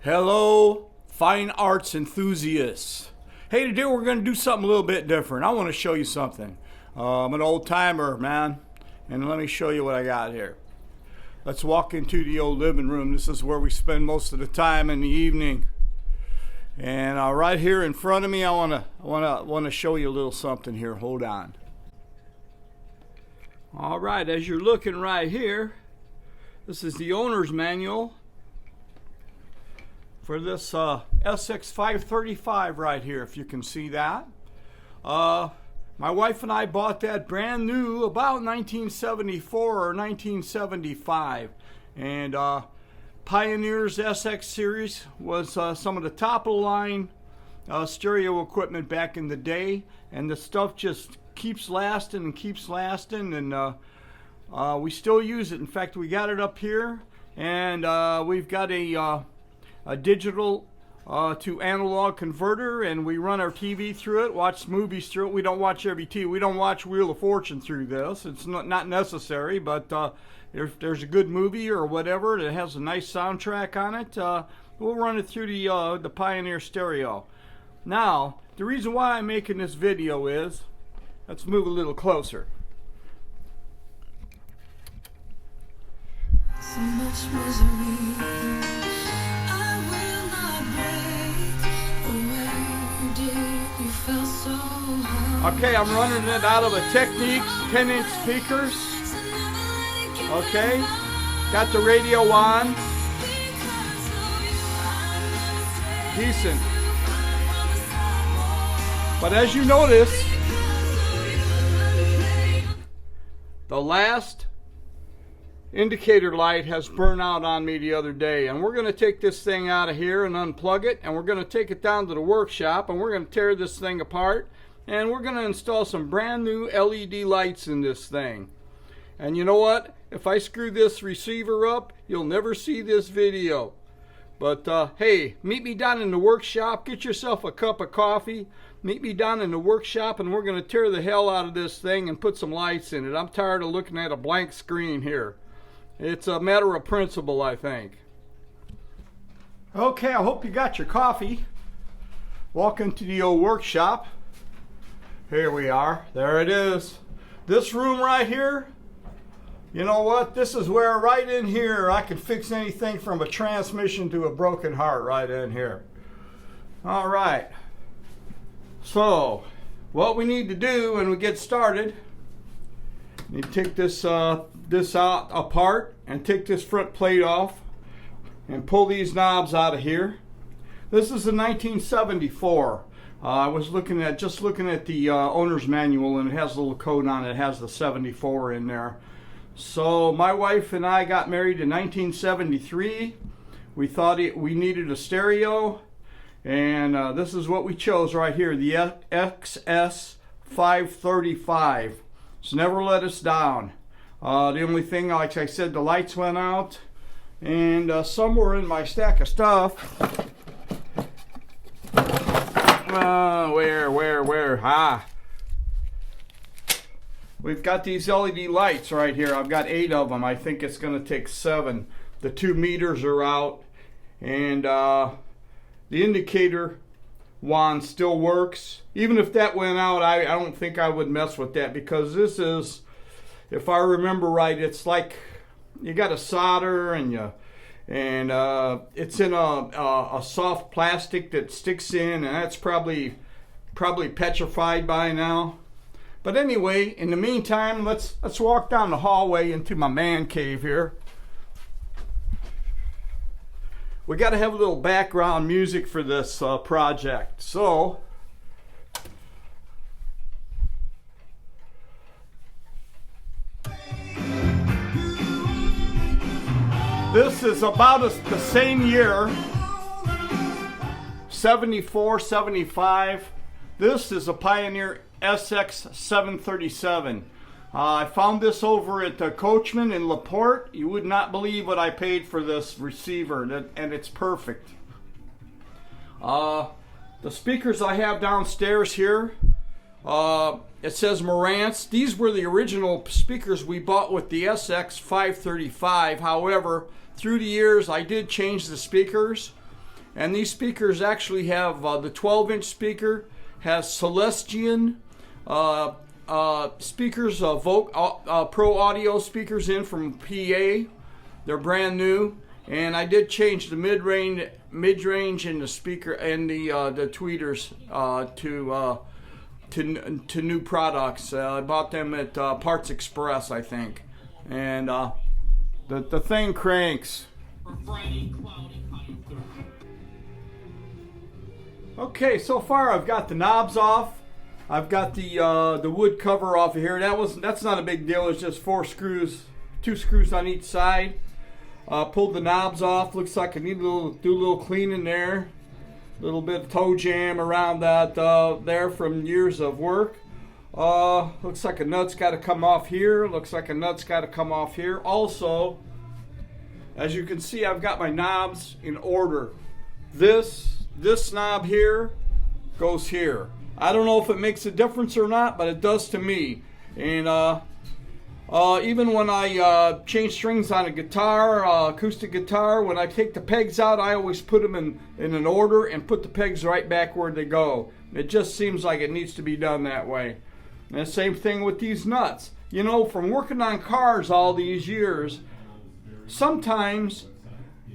Hello, fine arts enthusiasts. Hey, today we're going to do something a little bit different. I want to show you something. I'm an old timer, man, and let me show you what I got here. Let's walk into the old living room. This is where we spend most of the time in the evening. And right here in front of me, I want to show you a little something here. Hold on. All right, as you're looking right here, this is the owner's manual for this SX535 right here, if you can see that. My wife and I bought that brand new about 1974 or 1975. And Pioneer's SX series was some of the top of the line stereo equipment back in the day. And the stuff just keeps lasting and keeps lasting. And we still use it. In fact, we got it up here. And we've got a digital to analog converter, and we run our TV through it, watch movies through it. We don't watch every TV. We don't watch Wheel of Fortune through this. It's not necessary, but if there's a good movie or whatever that has a nice soundtrack on it, we'll run it through the Pioneer stereo. Now, the reason why I'm making this video is, let's move a little closer. So much misery. Okay, I'm running it out of a Technics 10-inch speakers. Okay, got the radio on. Decent. But as you notice, the last indicator light has burned out on me the other day, and we're going to take this thing out of here and unplug it, and we're going to take it down to the workshop, and we're going to tear this thing apart, and we're going to install some brand new LED lights in this thing. And you know what? If I screw this receiver up, you'll never see this video. But hey, meet me down in the workshop. Get yourself a cup of coffee. Meet me down in the workshop, and we're going to tear the hell out of this thing and put some lights in it. I'm tired of looking at a blank screen here. It's a matter of principle, I think. Okay, I hope you got your coffee. Walk into the old workshop. Here we are. There it is. This room right here, you know what? This is where right in here I can fix anything from a transmission to a broken heart right in here. All right. So, what we need to do when we get started, you take this out apart and take this front plate off and pull these knobs out of here. This is a 1974. I was looking at the owner's manual, and it has a little code on it. It has the 74 in there. So my wife and I got married in 1973. We thought we needed a stereo, and this is what we chose right here, the SX535. It's never let us down. The only thing, like I said, the lights went out, and somewhere in my stack of stuff, where? We've got these LED lights right here. I've got 8 of them. I think it's going to take 7. The 2 meters are out, and the indicator wand still works. Even if that went out, I don't think I would mess with that, because this is, if I remember right, it's like you got to solder, and it's in a soft plastic that sticks in, and that's probably petrified by now. But anyway, in the meantime, let's walk down the hallway into my man cave here. We got to have a little background music for this project. So this is about the same year, 74, 75. This is a Pioneer SX535. I found this over at Coachman in LaPorte. You would not believe what I paid for this receiver, and it's perfect. The speakers I have downstairs here, it says Marantz. These were the original speakers we bought with the SX535. However, through the years, I did change the speakers. And these speakers actually have the 12-inch speaker has Celestion speakers, Pro Audio speakers in from PA. They're brand new, and I did change the mid-range and the speaker and the tweeters to new products. I bought them at Parts Express, I think, and the thing cranks. Okay, so far I've got the knobs off. I've got the wood cover off of here. That's not a big deal. It's just 4 screws, 2 screws on each side. Pulled the knobs off. Looks like I need to do a little cleaning there. A little bit of toe jam around that there from years of work. Looks like a nut's got to come off here. Looks like a nut's got to come off here. Also, as you can see, I've got my knobs in order. This knob here goes here. I don't know if it makes a difference or not, but it does to me. And even when I change strings on a guitar, acoustic guitar, when I take the pegs out, I always put them in an order and put the pegs right back where they go. It just seems like it needs to be done that way. And the same thing with these nuts. You know, from working on cars all these years, sometimes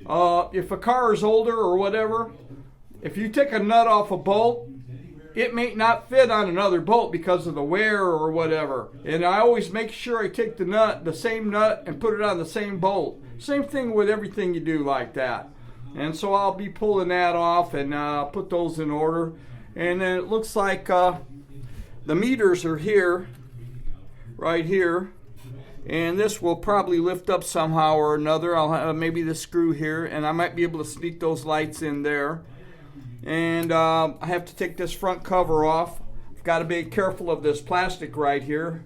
if a car is older or whatever, if you take a nut off a bolt, it may not fit on another bolt because of the wear or whatever. And I always make sure I take the same nut, and put it on the same bolt. Same thing with everything you do like that. And so I'll be pulling that off and put those in order. And then it looks like the meters are here, right here. And this will probably lift up somehow or another. I'll have maybe the screw here, and I might be able to sneak those lights in there. And I have to take this front cover off. I've got to be careful of this plastic right here.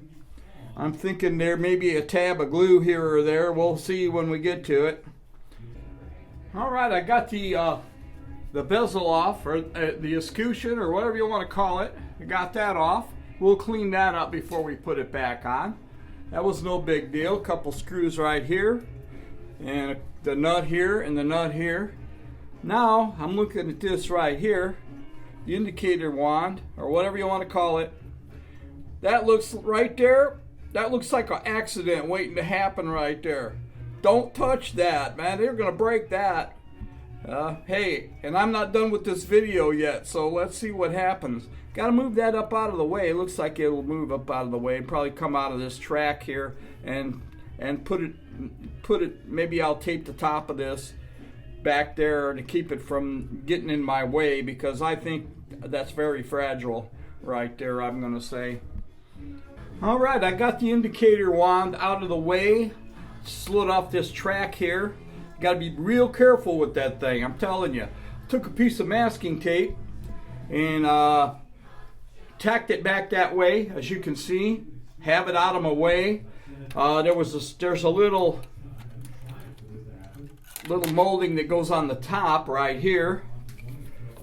I'm thinking there may be a tab of glue here or there. We'll see when we get to it. All right, I got the bezel off, or the escutcheon, or whatever you want to call it. I got that off. We'll clean that up before we put it back on. That was no big deal. A couple screws right here, and the nut here, and the nut here. Now I'm looking at this right here, the indicator wand, or whatever you want to call it. That looks right there. That looks like an accident waiting to happen right there. Don't touch that, man. They're gonna break that. Hey, and I'm not done with this video yet, so let's see what happens. Got to move that up out of the way. It looks like it'll move up out of the way and probably come out of this track here and put it. Maybe I'll tape the top of this back there to keep it from getting in my way, because I think that's very fragile right there, I'm gonna say. All right, I got the indicator wand out of the way, slid off this track here. Got to be real careful with that thing, I'm telling you. Took a piece of masking tape and tacked it back that way, as you can see. Have it out of my way. There's a little molding that goes on the top right here.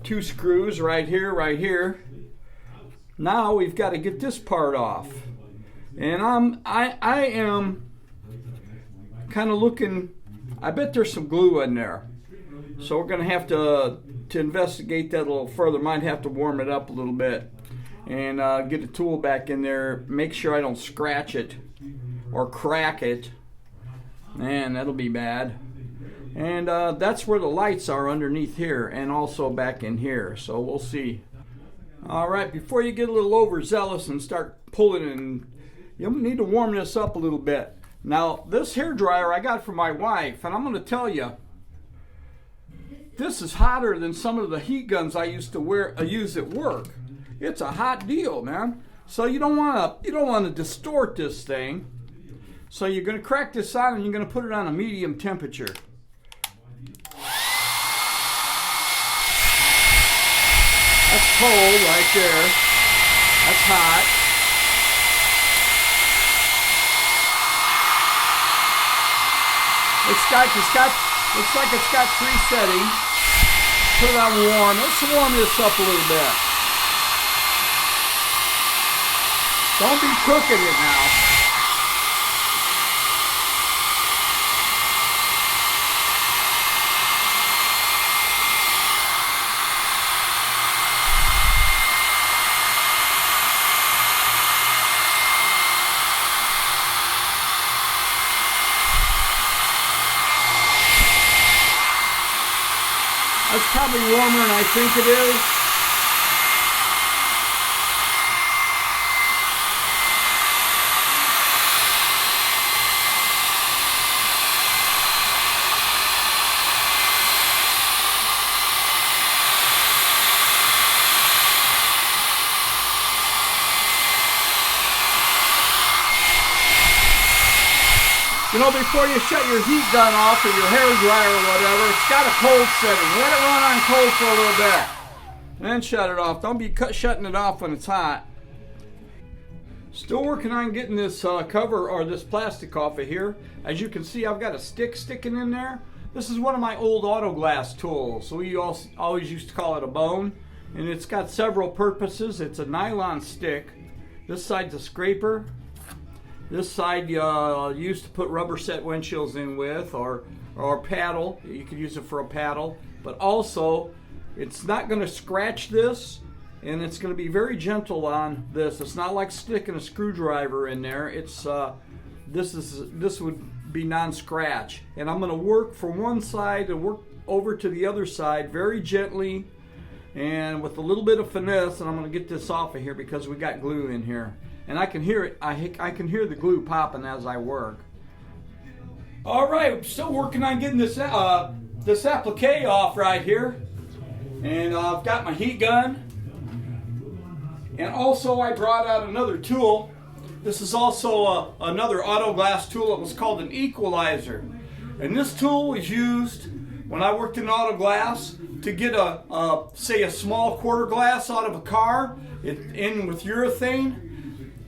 2 screws right here, right here. Now we've got to get this part off. And I am kind of looking, I bet there's some glue in there. So we're going to have to investigate that a little further. Might have to warm it up a little bit and get a tool back in there. Make sure I don't scratch it or crack it. Man, that'll be bad. And that's where the lights are, underneath here, and also back in here. So we'll see. All right, before you get a little overzealous and start pulling, and you need to warm this up a little bit. Now, this hair dryer I got from my wife, and I'm going to tell you, this is hotter than some of the heat guns I used to use at work. It's a hot deal, man. So you don't want to distort this thing. So you're going to crack this on, and you're going to put it on a medium temperature. That's cold right there. That's hot. Looks like it's got 3 settings. Put it on warm. Let's warm this up a little bit. Don't be cooking it now. That's probably warmer than I think it is. You know, before you shut your heat gun off or your hair dryer or whatever, it's got a cold setting. Let it run on cold for a little bit. And then shut it off. Don't be shutting it off when it's hot. Still working on getting this cover or this plastic off of here. As you can see, I've got a stick sticking in there. This is one of my old auto glass tools. So we always used to call it a bone. And it's got several purposes. It's a nylon stick. This side's a scraper. This side used to put rubber set windshields in with, or paddle. You could use it for a paddle. But also, it's not going to scratch this, and it's going to be very gentle on this. It's not like sticking a screwdriver in there. It's this would be non-scratch. And I'm going to work from one side and work over to the other side very gently and with a little bit of finesse. And I'm going to get this off of here because we got glue in here. And I can hear it. I can hear the glue popping as I work. All right, I'm still working on getting this applique off right here, and I've got my heat gun. And also, I brought out another tool. This is also another auto glass tool. It was called an equalizer, and this tool was used when I worked in auto glass to get say a small quarter glass out of a car in with urethane.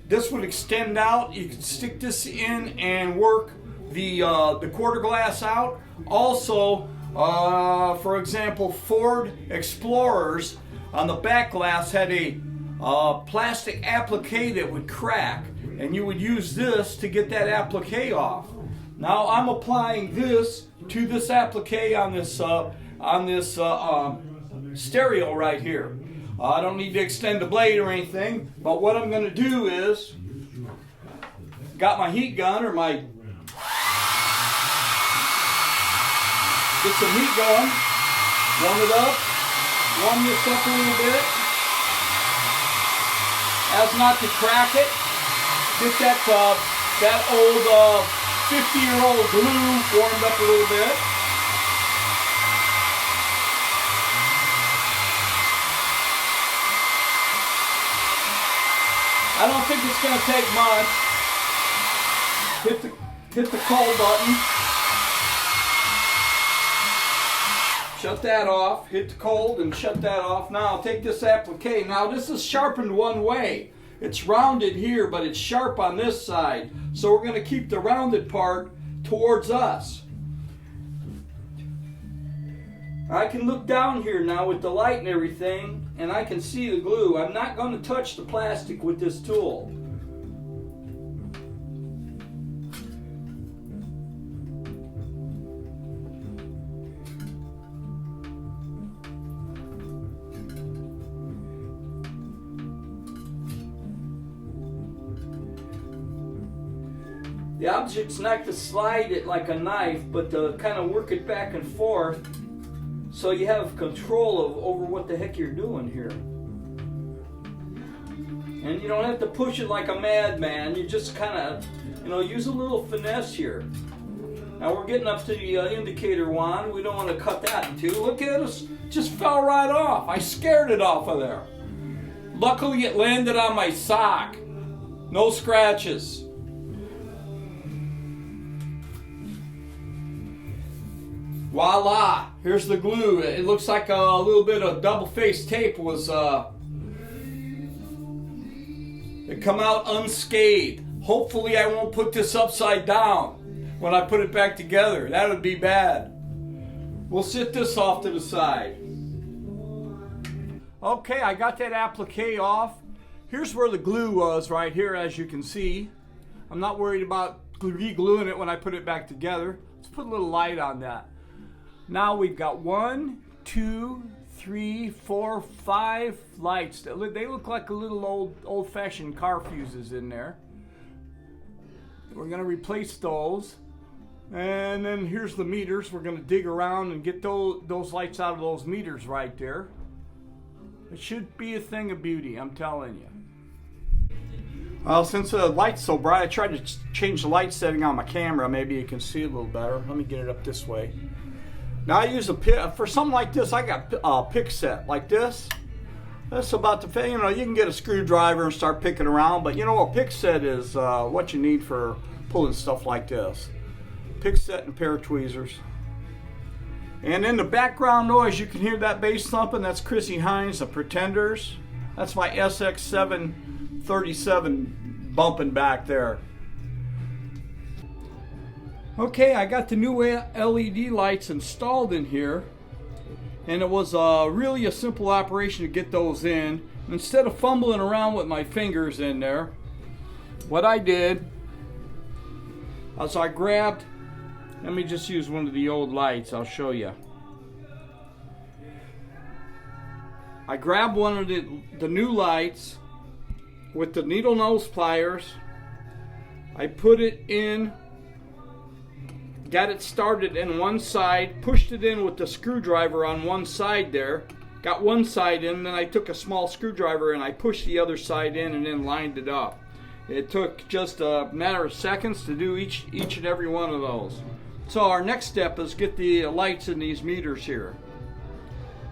This would extend out. You could stick this in and work the quarter glass out. Also, for example, Ford Explorers on the back glass had a plastic applique that would crack, and you would use this to get that applique off. Now I'm applying this to this applique on this stereo right here. I don't need to extend the blade or anything, but what I'm going to do is, got my heat gun or my, get some heat going, warm it up, warm this up a little bit, as not to crack it. Get that old 50-year-old glue warmed up a little bit. I don't think it's going to take much. Hit the cold button. Shut that off. Hit the cold and shut that off. Now I'll take this applique. Now this is sharpened one way. It's rounded here, but it's sharp on this side. So we're going to keep the rounded part towards us. I can look down here now with the light and everything, and I can see the glue. I'm not going to touch the plastic with this tool. The object's not to slide it like a knife, but to kind of work it back and forth, so you have control over what the heck you're doing here. And you don't have to push it like a madman. You just kind of, use a little finesse here. Now we're getting up to the indicator wand. We don't want to cut that in two. Look at us. Just fell right off. I scared it off of there. Luckily it landed on my sock. No scratches. Voila! Here's the glue. It looks like a little bit of double-faced tape was it come out unscathed. Hopefully I won't put this upside down when I put it back together. That would be bad. We'll sit this off to the side. Okay, I got that applique off. Here's where the glue was right here, as you can see. I'm not worried about re-gluing it when I put it back together. Let's put a little light on that. Now we've got 1, 2, 3, 4, 5 lights. They look like a little old-fashioned car fuses in there. We're going to replace those. And then here's the meters. We're going to dig around and get those lights out of those meters right there. It should be a thing of beauty, I'm telling you. Well, since the light's so bright, I tried to change the light setting on my camera. Maybe you can see a little better. Let me get it up this way. Now I use a pick, for something like this, I got a pick set like this. That's about the, you know, you can get a screwdriver and start picking around, but you know, a pick set is what you need for pulling stuff like this. Pick set and a pair of tweezers. And in the background noise, you can hear that bass thumping. That's Chrissy Hines, the Pretenders. That's my SX535 bumping back there. Okay, I got the new LED lights installed in here, and it was really a simple operation to get those in. Instead of fumbling around with my fingers in there, what I did was I grabbed, let me just use one of the old lights, I'll show you. I grabbed one of the new lights with the needle nose pliers. I put it in, got it started in one side, pushed it in with the screwdriver on one side there, got one side in, then I took a small screwdriver and I pushed the other side in and then lined it up. It took just a matter of seconds to do each and every one of those. So our next step is get the lights in these meters here.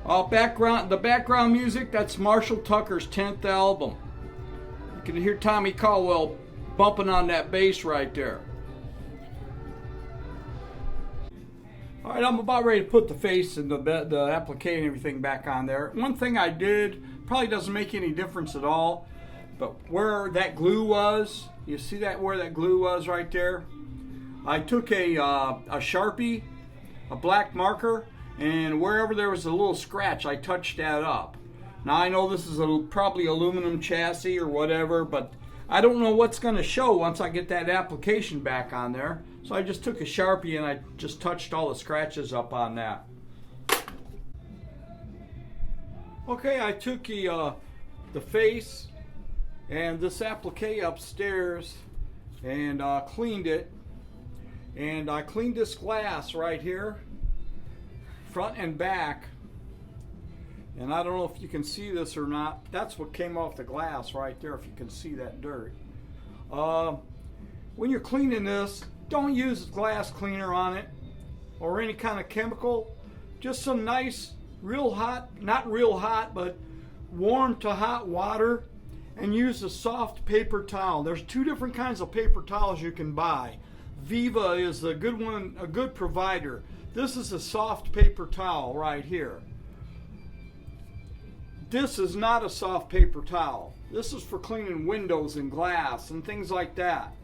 The background music, that's Marshall Tucker's 10th album. You can hear Tommy Caldwell bumping on that bass right there. All right, I'm about ready to put the face and the applique and everything back on there. One thing I did, probably doesn't make any difference at all, but where that glue was, you see that where that glue was right there? I took a Sharpie, a black marker, and wherever there was a little scratch, I touched that up. Now I know this is probably aluminum chassis or whatever, but I don't know what's going to show once I get that application back on there. So I just took a Sharpie and I just touched all the scratches up on that. Okay, I took the face and this applique upstairs and cleaned it. And I cleaned this glass right here, front and back. And I don't know if you can see this or not. That's what came off the glass right there, if you can see that dirt. When you're cleaning this, don't use glass cleaner on it or any kind of chemical. Just some nice, real hot, not real hot, but warm to hot water, and use a soft paper towel. There's two different kinds of paper towels you can buy. Viva is a good one, a good provider. This is a soft paper towel right here. This is not a soft paper towel. This is for cleaning windows and glass and things like that.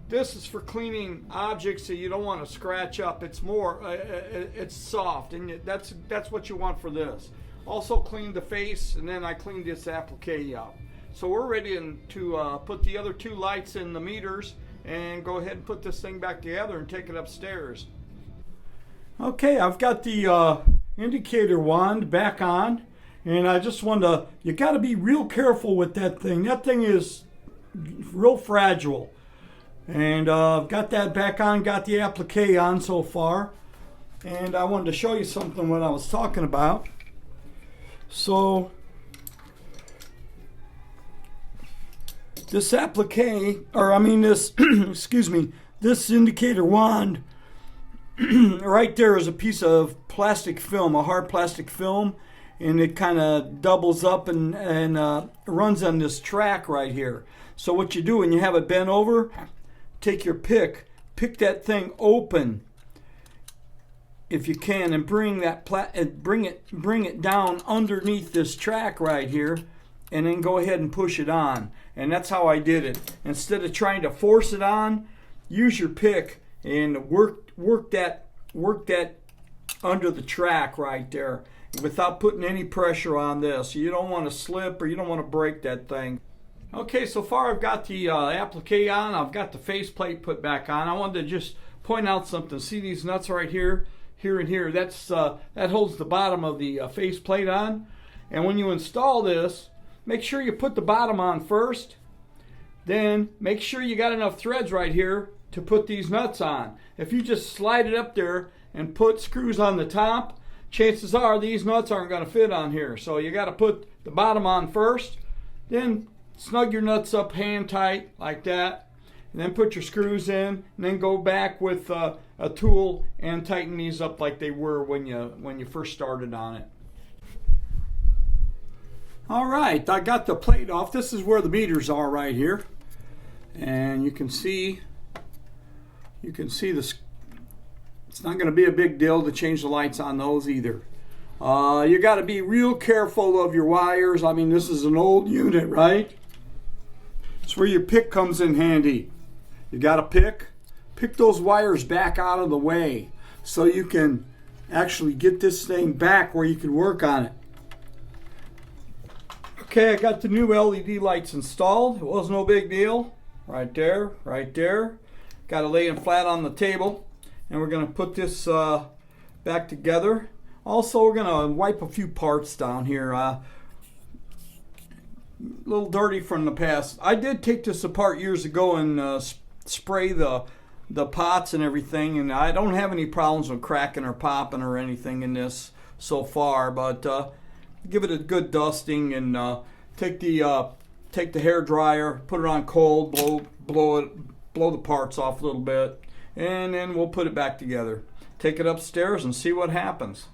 This is for cleaning objects that you don't want to scratch up. It's more, it's soft, and that's what you want for this. Also cleaned the face, and then I cleaned this applique up. So we're ready to put the other two lights in the meters and go ahead and put this thing back together and take it upstairs. Okay, I've got the indicator wand back on, and I just want to, you got to be real careful with that thing. That thing is real fragile. And I've got that back on, got the applique on so far. And I wanted to show you something what I was talking about. So, this applique, or I mean this, excuse me, this indicator wand right there is a piece of plastic film, a hard plastic film, and it kind of doubles up and runs on this track right here. So what you do when you have it bent over, take your pick that thing open if you can, and bring it down underneath this track right here, and then go ahead and push it on. And that's how I did it. Instead of trying to force it on, use your pick and work that under the track right there without putting any pressure on this. You don't want to slip or you don't want to break that thing. Okay, so far I've got the applique on. I've got the faceplate put back on. I wanted to just point out something. See these nuts right here, here and here? That holds the bottom of the faceplate on. And when you install this, make sure you put the bottom on first. then make sure you got enough threads right here to put these nuts on. If you just slide it up there and put screws on the top, chances are these nuts aren't going to fit on here. So you got to put the bottom on first, then snug your nuts up hand tight like that, and then put your screws in, and then go back with a tool and tighten these up like they were when you first started on it. All right, I got the plate off. This is where the meters are right here, and you can see this. It's not going to be a big deal to change the lights on those either. You got to be real careful of your wires. I mean, this is an old unit, right? It's where your pick comes in handy. You got to pick those wires back out of the way so you can actually get this thing back where you can work on it. Okay, I got the new LED lights installed. It was no big deal. Right there, right there. Got to lay it flat on the table. And we're going to put this back together. Also, we're going to wipe a few parts down here. A little dirty from the past. I did take this apart years ago and spray the pots and everything, and I don't have any problems with cracking or popping or anything in this so far. But give it a good dusting and take the hair dryer, put it on cold, blow the parts off a little bit, and then we'll put it back together. Take it upstairs and see what happens.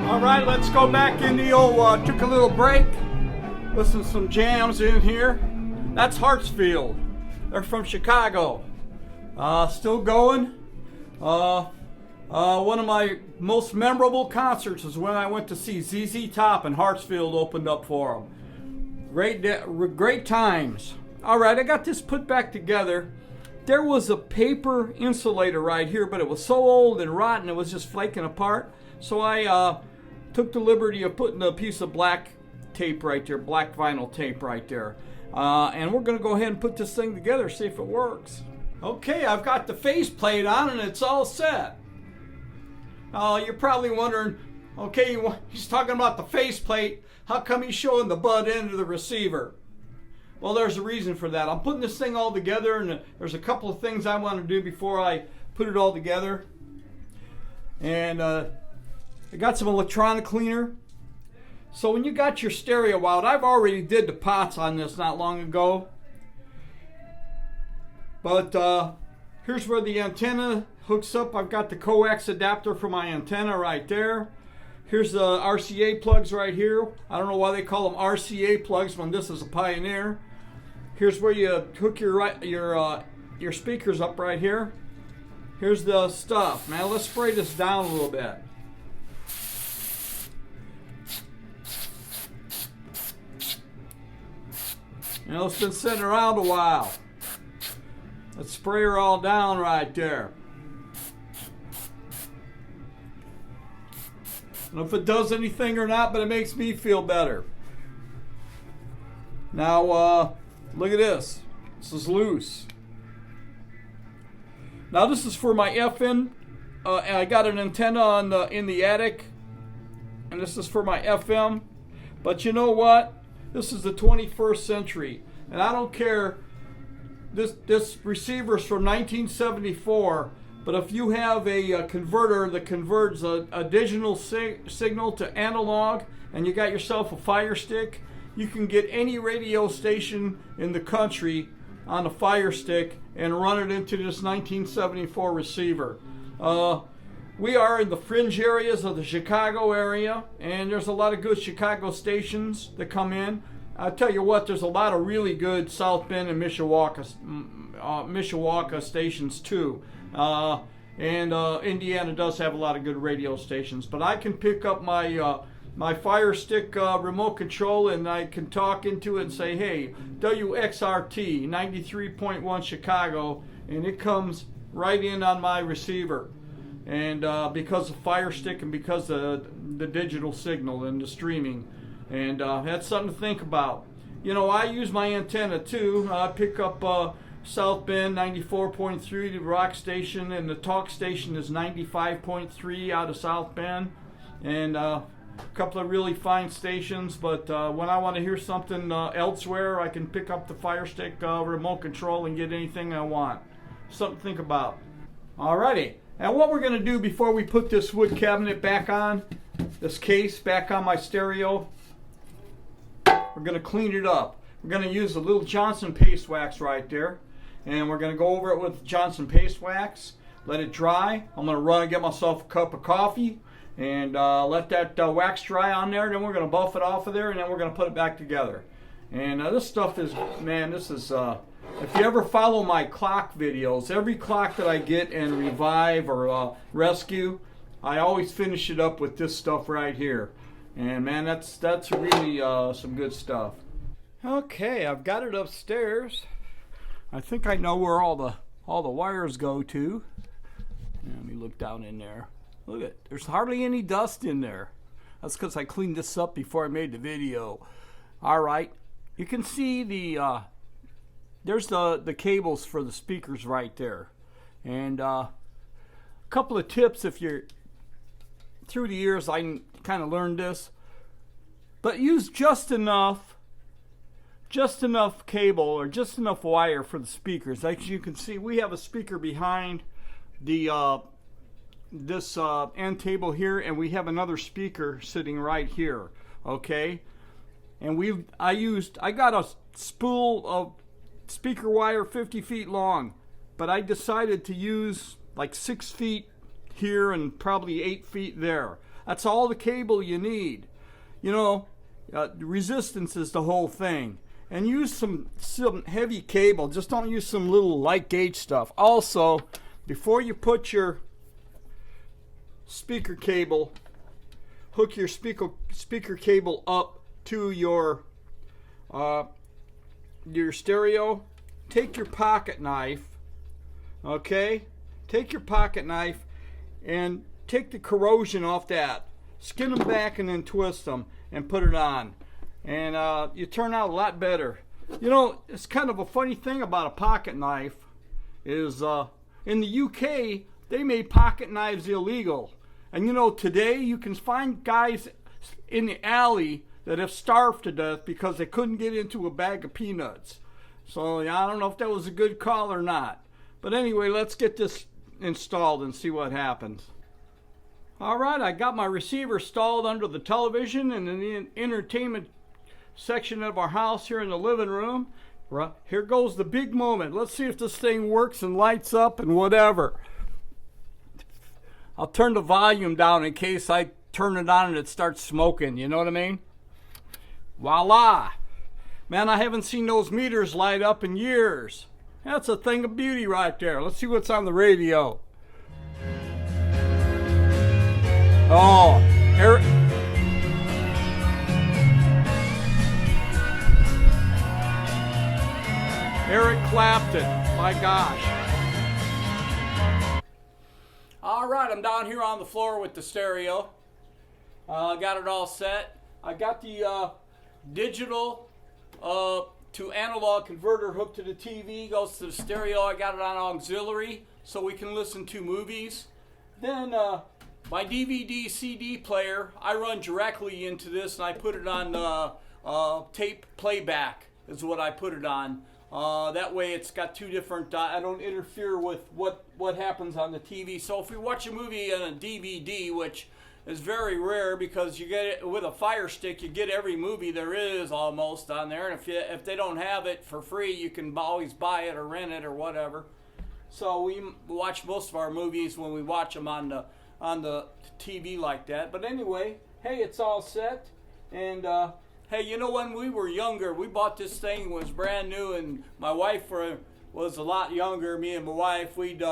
All right, let's go back in the old, took a little break. Listen to some jams in here. That's Hartsfield. They're from Chicago. Still going. One of my most memorable concerts is when I went to see ZZ Top and Hartsfield opened up for them. Great times. All right, I got this put back together. There was a paper insulator right here, but it was so old and rotten it was just flaking apart. So I took the liberty of putting a piece of black tape right there, black vinyl tape right there. And we're going to go ahead and put this thing together, see if it works. Okay, I've got the faceplate on and it's all set. You're probably wondering, okay, he's talking about the faceplate. How come he's showing the butt end of the receiver? Well, there's a reason for that. I'm putting this thing all together, and there's a couple of things I want to do before I put it all together. And I got some electronic cleaner. So when you got your stereo out, I've already did the pots on this not long ago. But here's where the antenna hooks up. I've got the coax adapter for my antenna right there. Here's the RCA plugs right here. I don't know why they call them RCA plugs when this is a Pioneer. Here's where you hook your speakers up right here. Here's the stuff. Now let's spray this down a little bit. You know, it's been sitting around a while. Let's spray her all down right there. I don't know if it does anything or not, but it makes me feel better. Now, look at this. This is loose. Now, this is for my FM. I got an antenna in the attic, and this is for my FM. But you know what? This is the 21st century, and I don't care. This receiver is from 1974. But if you have a converter that converts a digital signal to analog, and you got yourself a Fire Stick, you can get any radio station in the country on a Fire Stick and run it into this 1974 receiver. We are in the fringe areas of the Chicago area, and there's a lot of good Chicago stations that come in. I'll tell you what, there's a lot of really good South Bend and Mishawaka stations too. And Indiana does have a lot of good radio stations. But I can pick up my my Fire Stick remote control, and I can talk into it and say, hey, WXRT 93.1 Chicago, and it comes right in on my receiver. And because of Fire Stick and because of the digital signal and the streaming. And that's something to think about. You know, I use my antenna too. I pick up South Bend 94.3, the rock station, and the talk station is 95.3 out of South Bend. And a couple of really fine stations, but when I want to hear something elsewhere, I can pick up the Fire Stick remote control and get anything I want. Something to think about. Alrighty, and what we're going to do before we put this wood cabinet back on, this case back on my stereo, we're going to clean it up. We're going to use a little Johnson paste wax right there, and we're going to go over it with Johnson paste wax, let it dry. I'm going to run and get myself a cup of coffee and let that wax dry on there. Then we're going to buff it off of there, and then we're going to put it back together. And this stuff is, man, this is, if you ever follow my clock videos, every clock that I get and revive or rescue, I always finish it up with this stuff right here. And man, that's really some good stuff. Okay, I've got it upstairs. I think I know where all the wires go to. Let me look down in there. Look at, there's hardly any dust in there. That's because I cleaned this up before I made the video. All right, you can see there's the cables for the speakers right there. And a couple of tips if you're, through the years I kind of learned this, but use just enough cable or just enough wire for the speakers. As you can see, we have a speaker behind the this end table here, and we have another speaker sitting right here. Okay, and I got a spool of speaker wire 50 feet long, but I decided to use like 6 feet here and probably 8 feet there. That's all the cable you need. You know, resistance is the whole thing. And use some heavy cable. Just don't use some little light gauge stuff. Also, before you put your speaker cable, hook your speaker cable up to your stereo, take your pocket knife, okay? Take your pocket knife and take the corrosion off that. Skin them back and then twist them and put it on. And you turn out a lot better. You know, it's kind of a funny thing about a pocket knife is in the UK, they made pocket knives illegal. And you know, today you can find guys in the alley that have starved to death because they couldn't get into a bag of peanuts. So I don't know if that was a good call or not. But anyway, let's get this installed and see what happens. All right, I got my receiver installed under the television and in the entertainment section of our house here in the living room. Here goes the big moment. Let's see if this thing works and lights up and whatever. I'll turn the volume down in case I turn it on and it starts smoking. You know what I mean? Voila! Man, I haven't seen those meters light up in years. That's a thing of beauty right there. Let's see what's on the radio. Oh, Eric Clapton, my gosh. All right, I'm down here on the floor with the stereo. Got it all set. I got the digital to analog converter hooked to the TV, goes to the stereo. I got it on auxiliary so we can listen to movies. Then my DVD CD player, I run directly into this and I put it on tape playback is what I put it on. That way it's got two different, I don't interfere with what happens on the TV. So if you watch a movie on a DVD, which is very rare because you get it with a Fire Stick, you get every movie there is almost on there. And if they don't have it for free, you can always buy it or rent it or whatever. So we watch most of our movies when we watch them on the TV like that. But anyway, hey, it's all set. And hey, you know, when we were younger, we bought this thing, it was brand new, and my wife was a lot younger, me and my wife. We'd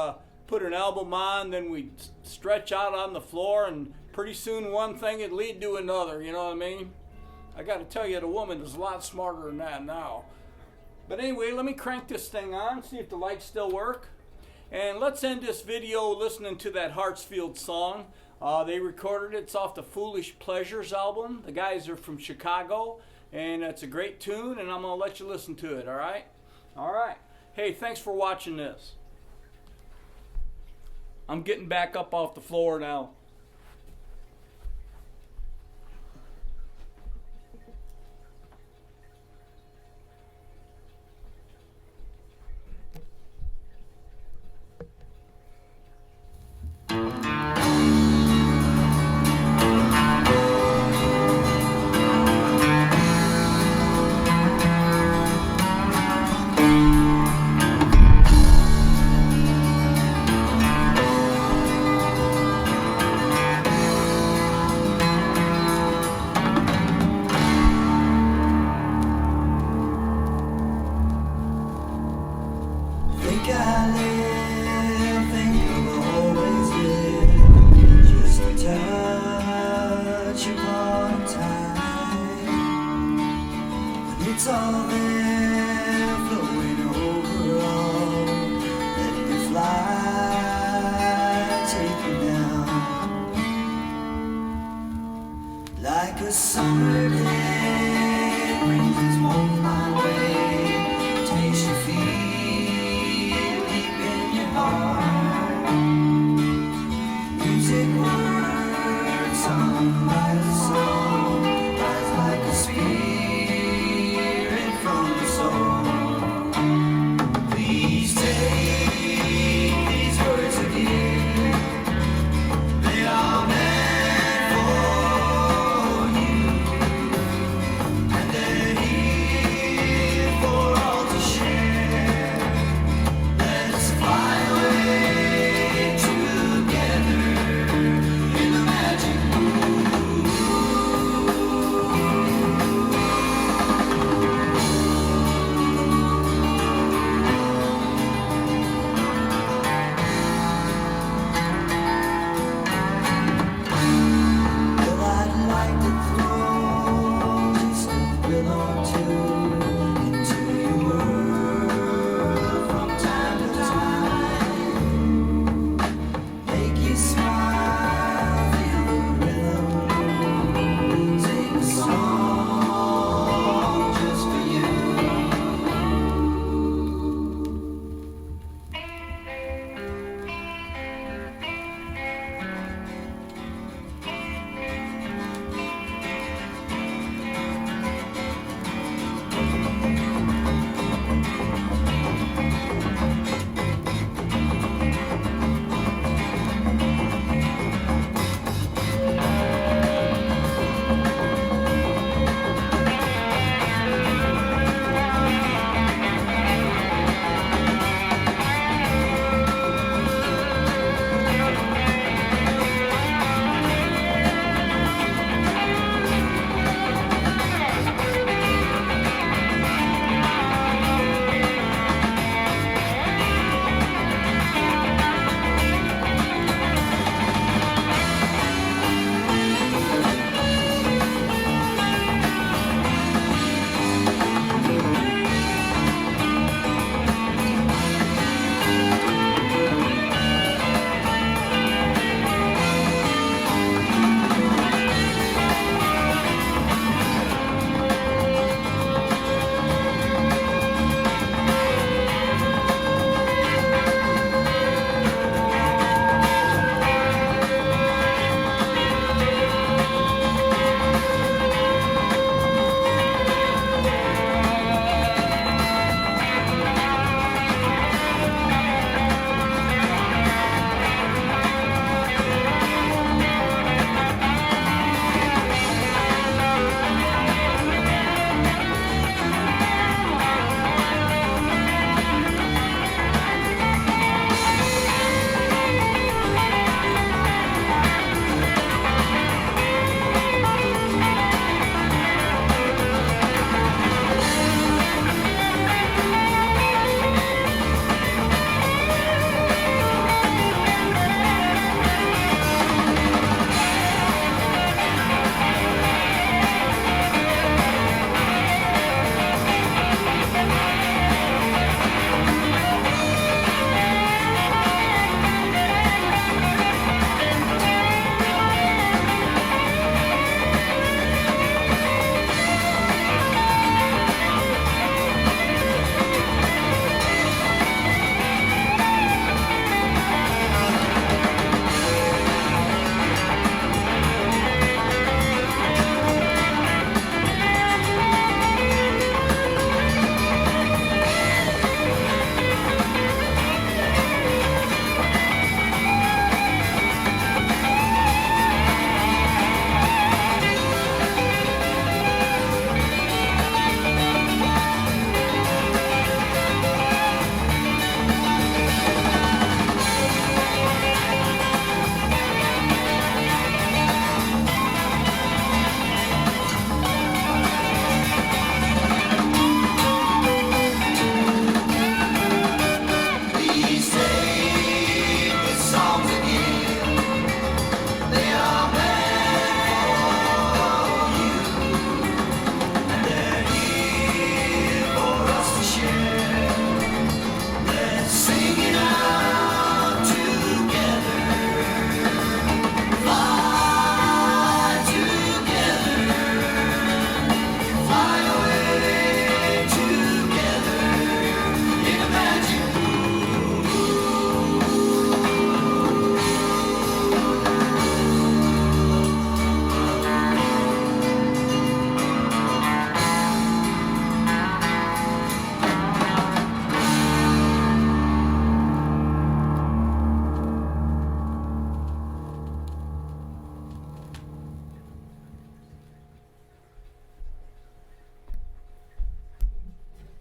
put an album on, then we'd stretch out on the floor, and pretty soon one thing would lead to another, you know what I mean? I got to tell you, the woman is a lot smarter than that now. But anyway, let me crank this thing on, see if the lights still work. And let's end this video listening to that Hartsfield song. They recorded it. It's off the Foolish Pleasures album. The guys are from Chicago, and it's a great tune, and I'm going to let you listen to it, all right? All right. Hey, thanks for watching this. I'm getting back up off the floor now.